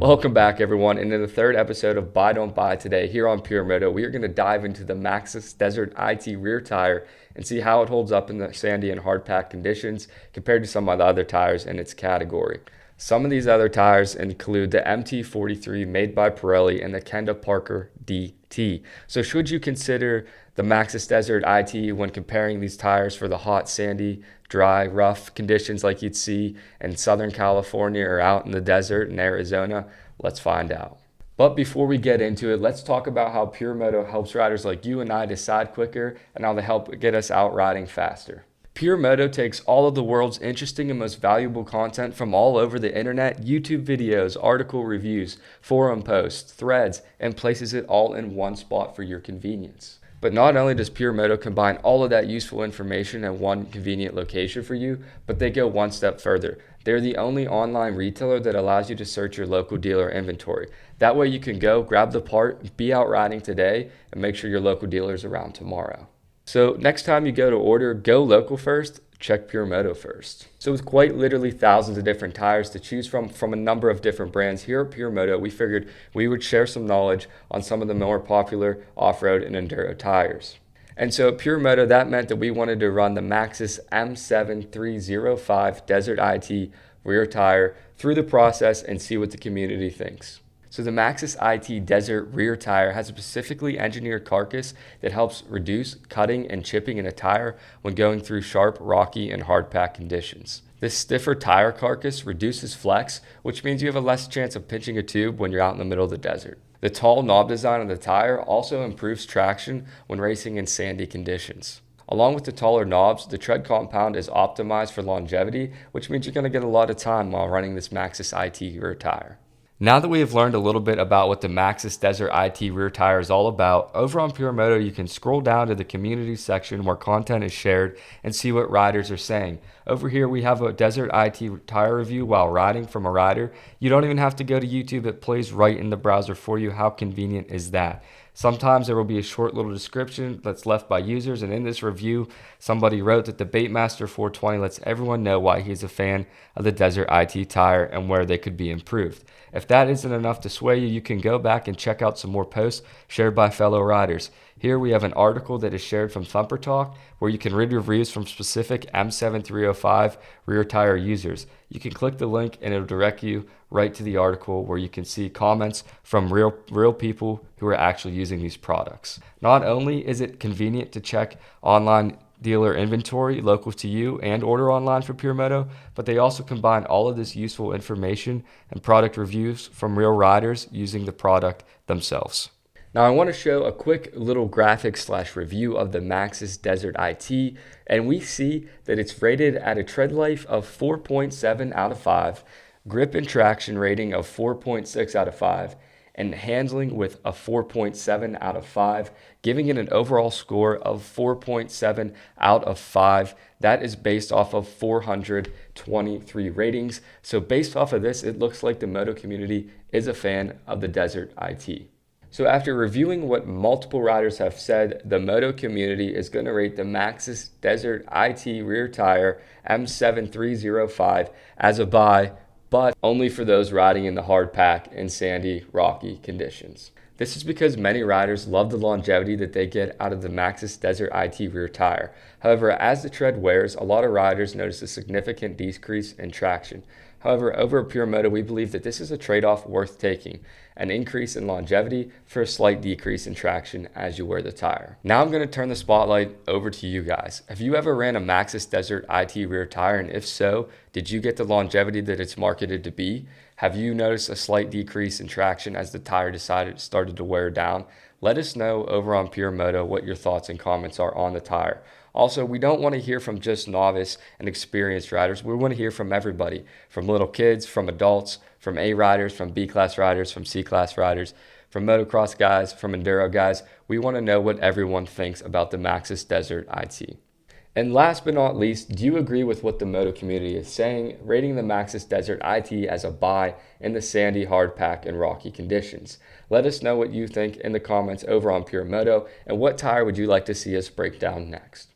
Welcome back, everyone, and in the third episode of Buy Don't Buy today here on PureMoto, we are going to dive into the Maxxis Desert IT rear tire and see how it holds up in the sandy and hard pack conditions compared to some of the other tires in its category. Some of these other tires include the MT43 made by Pirelli and the Kenda Parker DT. So should you consider the Maxxis Desert IT when comparing these tires for the hot, sandy, dry, rough conditions like you'd see in Southern California or out in the desert in Arizona? Let's find out. But before we get into it, let's talk about how PureMoto helps riders like you and I decide quicker and how they help get us out riding faster. PureMoto takes all of the world's interesting and most valuable content from all over the internet, YouTube videos, article reviews, forum posts, threads, and places it all in one spot for your convenience. But not only does PureMoto combine all of that useful information in one convenient location for you, but they go one step further. They're the only online retailer that allows you to search your local dealer inventory. That way you can go, grab the part, be out riding today, and make sure your local dealer is around tomorrow. So next time you go to order, go local first, check PureMoto first. So with quite literally thousands of different tires to choose from a number of different brands, here at PureMoto, we figured we would share some knowledge on some of the more popular off-road and enduro tires. And so at PureMoto, that meant that we wanted to run the Maxxis M7305 Desert IT rear tire through the process and see what the community thinks. So the Maxxis IT Desert rear tire has a specifically engineered carcass that helps reduce cutting and chipping in a tire when going through sharp, rocky, and hard pack conditions. This stiffer tire carcass reduces flex, which means you have a less chance of pinching a tube when you're out in the middle of the desert. The tall knob design of the tire also improves traction when racing in sandy conditions. Along with the taller knobs, the tread compound is optimized for longevity, which means you're going to get a lot of time while running this Maxxis IT rear tire. Now that we have learned a little bit about what the Maxxis Desert IT rear tire is all about, over on PureMoto you can scroll down to the community section where content is shared and see what riders are saying. Over here we have a Desert IT tire review while riding from a rider. You don't even have to go to YouTube, it plays right in the browser for you. How convenient is that? Sometimes there will be a short little description that's left by users, and in this review, somebody wrote that the Baitmaster 420 lets everyone know why he's a fan of the Desert IT tire and where they could be improved. If that isn't enough to sway you, you can go back and check out some more posts shared by fellow riders. Here we have an article that is shared from Thumper Talk where you can read reviews from specific M7305 rear tire users. You can click the link and it'll direct you right to the article where you can see comments from real people who are actually using these products. Not only is it convenient to check online dealer inventory local to you and order online for PureMoto, but they also combine all of this useful information and product reviews from real riders using the product themselves. Now I want to show a quick little graphic / review of the Maxxis Desert IT, and we see that it's rated at a tread life of 4.7 out of 5, grip and traction rating of 4.6 out of 5, and handling with a 4.7 out of 5, giving it an overall score of 4.7 out of 5. That is based off of 423 ratings. So based off of this, it looks like the moto community is a fan of the Desert IT. So after reviewing what multiple riders have said, the moto community is going to rate the Maxxis Desert IT rear tire M7305 as a buy, but only for those riding in the hard pack and sandy, rocky conditions. This is because many riders love the longevity that they get out of the Maxxis Desert IT rear tire. However, as the tread wears, a lot of riders notice a significant decrease in traction. However, over at PureMoto, we believe that this is a trade-off worth taking, an increase in longevity for a slight decrease in traction as you wear the tire. Now I'm going to turn the spotlight over to you guys. Have you ever ran a Maxxis Desert IT rear tire, and if so, did you get the longevity that it's marketed to be? Have you noticed a slight decrease in traction as the tire started to wear down? Let us know over on PureMoto what your thoughts and comments are on the tire. Also, we don't want to hear from just novice and experienced riders. We want to hear from everybody, from little kids, from adults, from A riders, from B class riders, from C class riders, from motocross guys, from enduro guys. We want to know what everyone thinks about the Maxxis Desert IT. And last but not least, do you agree with what the moto community is saying, rating the Maxxis Desert IT as a buy in the sandy, hard pack, and rocky conditions? Let us know what you think in the comments over on PureMoto, and what tire would you like to see us break down next?